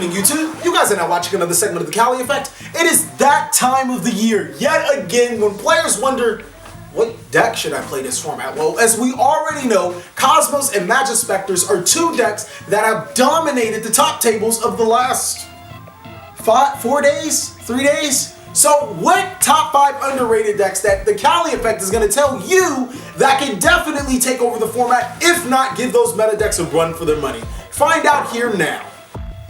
evening, YouTube. You guys are now watching another segment of the Cali Effect. It is that time of the year, yet again, when players wonder, what deck should I play this format? Well, as we already know, Cosmos and Magic Specters are two decks that have dominated the top tables of the last 4 days, 3 days. So what top 5 underrated decks that the Cali Effect is going to tell you that can definitely take over the format, if not give those meta decks a run for their money? Find out here now.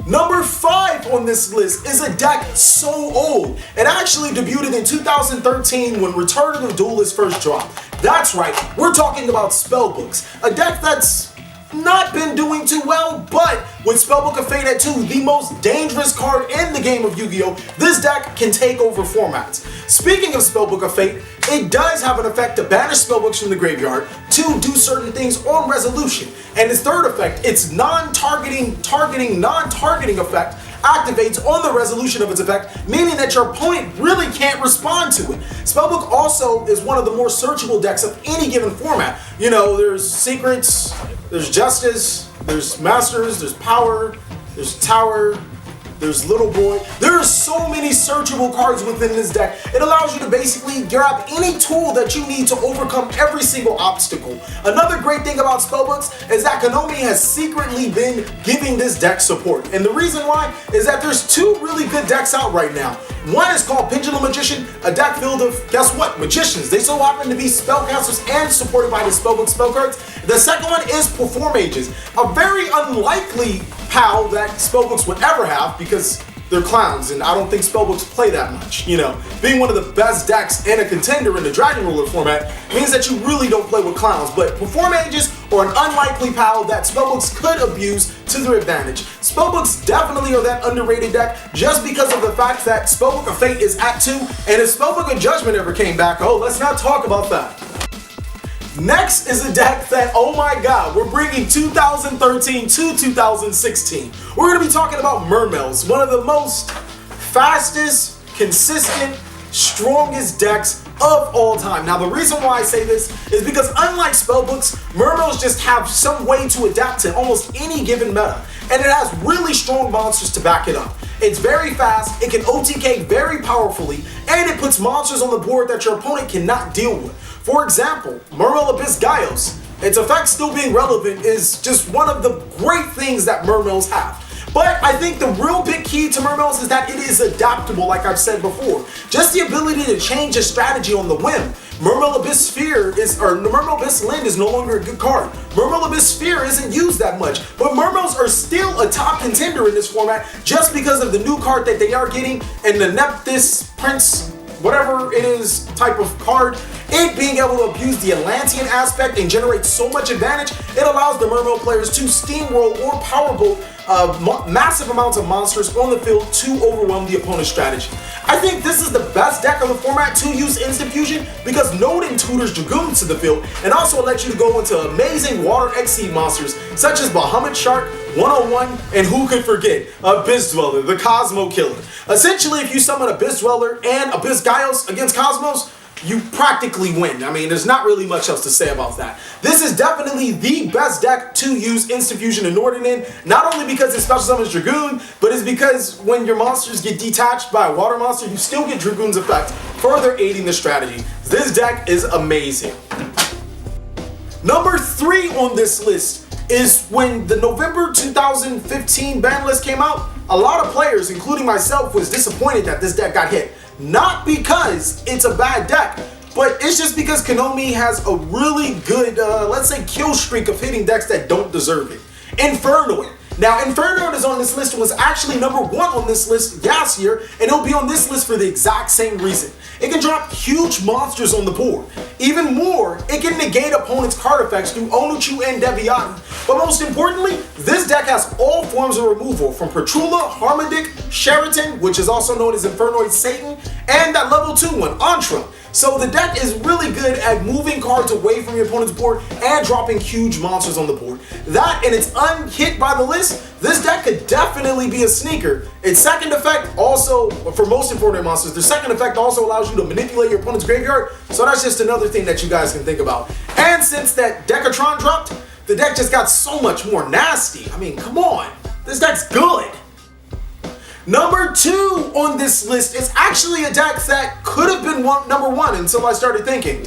Number 5 on this list is a deck so old. It actually debuted in 2013 when Return of the Duelist first dropped. That's right, we're talking about Spellbooks, a deck that's not been doing too well, but with Spellbook of Fate at 2, the most dangerous card in the game of Yu-Gi-Oh!, this deck can take over formats. Speaking of Spellbook of Fate, it does have an effect to banish spellbooks from the graveyard, to do certain things on resolution, and its third effect, its non-targeting effect, activates on the resolution of its effect, meaning that your opponent really can't respond to it. Spellbook also is one of the more searchable decks of any given format. You know, there's Secrets, there's Justice, there's Masters, there's Power, there's Tower, there's Little Boy. There are so many searchable cards within this deck. It allows you to basically grab any tool that you need to overcome every single obstacle. Another great thing about Spellbooks is that Konami has secretly been giving this deck support. And the reason why is that there's 2 really good decks out right now. One is called Pendulum Magician, a deck filled of, guess what, magicians. They so happen to be spellcasters and supported by the Spellbook spell cards. The second one is Perform Mages, a very unlikely PAL that Spellbooks would ever have because they're clowns, and I don't think Spellbooks play that much. You know, being one of the best decks and a contender in the Dragon Ruler format means that you really don't play with clowns, but Perform Mages are an unlikely PAL that Spellbooks could abuse to their advantage. Spellbooks definitely are that underrated deck just because of the fact that Spellbook of Fate is at 2, and if Spellbook of Judgment ever came back, oh, let's not talk about that. Next is a deck that, oh my god, we're bringing 2013 to 2016. We're going to be talking about Morels, one of the most fastest, consistent, strongest decks of all time. Now, the reason why I say this is because unlike Spellbooks, Morels just have some way to adapt to almost any given meta, and it has really strong monsters to back it up. It's very fast, it can OTK very powerfully, and it puts monsters on the board that your opponent cannot deal with. For example, Morel Abyss Gaios, its effect still being relevant is just one of the great things that Morels have. But I think the real big key to Morels is that it is adaptable, like I've said before. Just the ability to change a strategy on the whim. Morel Abyss Lend is no longer a good card. Morel Abyss Sphere isn't used that much, but Morels are still a top contender in this format just because of the new card that they are getting and the Nephthys Prince, whatever it is, type of card. It being able to abuse the Atlantean aspect and generate so much advantage, it allows the Morel players to steamroll or powerbolt massive amounts of monsters on the field to overwhelm the opponent's strategy. I think this is the best deck of the format to use Instant Fusion because Nodin tutors Dragoons to the field and also lets you to go into amazing Water Exceed monsters such as Bahamut Shark, 101, and who could forget Abyss Dweller, the Cosmo Killer. Essentially, if you summon Abyss Dweller and Abyss Gaios against Cosmos, you practically win. I mean, there's not really much else to say about that. This is definitely the best deck to use Instant Fusion and Norden in, not only because it special summons Dragoon, but it's because when your monsters get detached by a water monster, you still get Dragoon's effect, further aiding the strategy. This deck is amazing. Number 3 on this list is when the November 2015 ban list came out, a lot of players, including myself, was disappointed that this deck got hit. Not because it's a bad deck, but it's just because Konami has a really good, let's say, kill streak of hitting decks that don't deserve it. Infernoid. Now, Infernoid is on this list and was actually number 1 on this list last year, and it'll be on this list for the exact same reason. It can drop huge monsters on the board. Even more, it can negate opponents' card effects through Onuchu and Deviati. But most importantly, this deck has all forms of removal from Petrula, Harmodic, Sheraton, which is also known as Infernoid Satan, and that level 2 one, Antra. So the deck is really good at moving cards away from your opponent's board and dropping huge monsters on the board. That and it's unhit by the list, this deck could definitely be a sneaker. Its second effect also, for most important monsters, their second effect also allows you to manipulate your opponent's graveyard, so that's just another thing that you guys can think about. And since that Decatron dropped, the deck just got so much more nasty. I mean, come on, this deck's good. Number 2 on this list is actually a deck that could have been number 1 until I started thinking,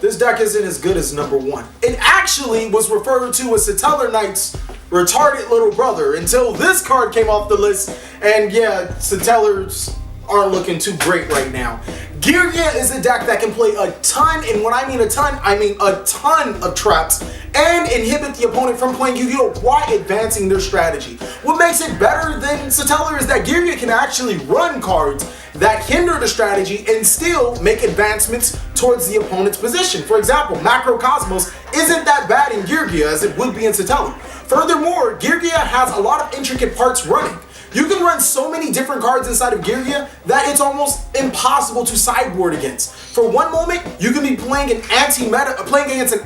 this deck isn't as good as number 1. It actually was referred to as Satellar Knight's retarded little brother until this card came off the list, and yeah, Satellars aren't looking too great right now. Girya is a deck that can play a ton, and when I mean a ton, I mean a ton of traps, and inhibit the opponent from playing Yu-Gi-Oh! While advancing their strategy. What makes it better than Satellar is that Girya can actually run cards that hinder the strategy and still make advancements towards the opponent's position. For example, Macrocosmos isn't that bad in Girya as it would be in Satellar. Furthermore, Girya has a lot of intricate parts running. You can run so many different cards inside of Girya that it's almost impossible to sideboard against. For one moment, you can be playing against an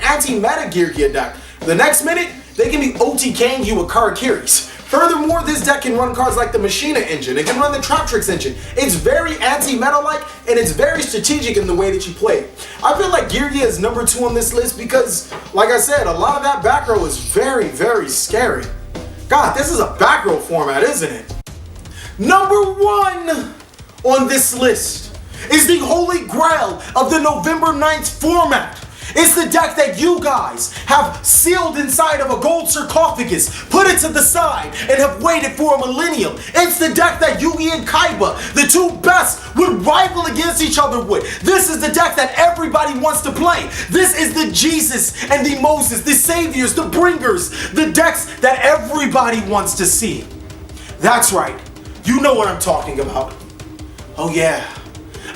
anti-meta Girya deck. The next minute, they can be OTKing you with Karakiris. Furthermore, this deck can run cards like the Machina engine. It can run the Trap Tricks engine. It's very anti-meta-like, and it's very strategic in the way that you play it. I feel like Girya is number 2 on this list because, like I said, a lot of that back row is very, very scary. God, this is a back row format, isn't it? Number 1 on this list is the Holy Grail of the November 9th format. It's the deck that you guys have sealed inside of a gold sarcophagus, put it to the side, and have waited for a millennium. It's the deck that Yugi and Kaiba, the 2 best, would rival against each other with. This is the deck that everybody wants to play. This is the Jesus and the Moses, the saviors, the bringers, the decks that everybody wants to see. That's right. You know what I'm talking about. Oh yeah.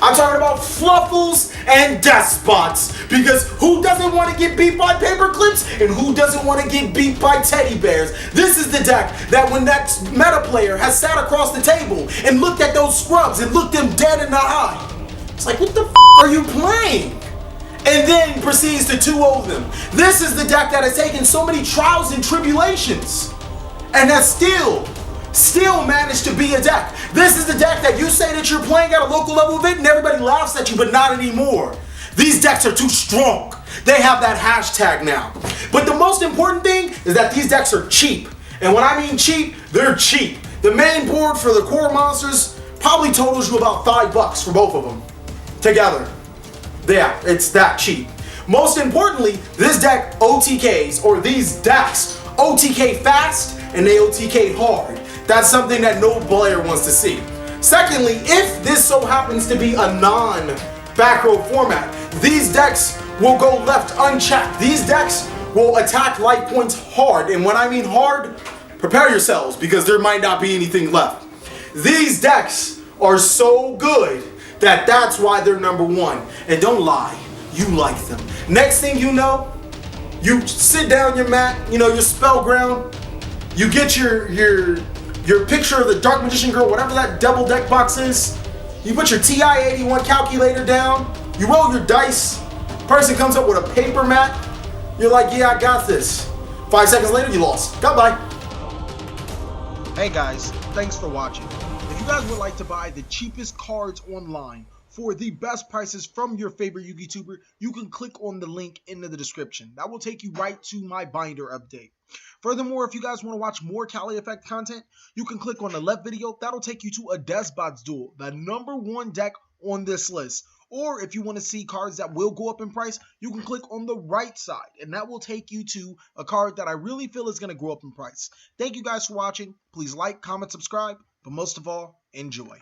I'm talking about Fluffles and Despots, because who doesn't want to get beat by paper clips and who doesn't want to get beat by teddy bears? This is the deck that when that meta player has sat across the table and looked at those scrubs and looked them dead in the eye, it's like, what the f are you playing? And then proceeds to 2-0 them. This is the deck that has taken so many trials and tribulations and has still managed to be a deck. This is the deck that you say that you're playing at a local level event and everybody laughs at you, but not anymore. These decks are too strong. They have that hashtag now. But the most important thing is that these decks are cheap. And when I mean cheap, they're cheap. The main board for the core monsters probably totals you about $5 for both of them together. Yeah, it's that cheap. Most importantly, this deck OTKs, or these decks OTK fast and they OTK hard. That's something that no player wants to see. Secondly, if this so happens to be a non-back row format, these decks will go left unchecked. These decks will attack life points hard. And when I mean hard, prepare yourselves because there might not be anything left. These decks are so good that that's why they're number 1. And don't lie, you like them. Next thing you know, you sit down your mat, your spell ground, you get your picture of the Dark Magician Girl, whatever that double deck box is. You put your TI-81 calculator down. You roll your dice. Person comes up with a paper mat. You're like, yeah, I got this. 5 seconds later, you lost. Goodbye. Hey guys, thanks for watching. If you guys would like to buy the cheapest cards online for the best prices from your favorite Yugituber, you can click on the link in the description. That will take you right to my binder update. Furthermore, if you guys want to watch more CaliEffect content, you can click on the left video. That'll take you to a Despots duel, the number 1 deck on this list. Or if you want to see cards that will go up in price, you can click on the right side, and that will take you to a card that I really feel is going to go up in price. Thank you guys for watching. Please like, comment, subscribe, but most of all, enjoy.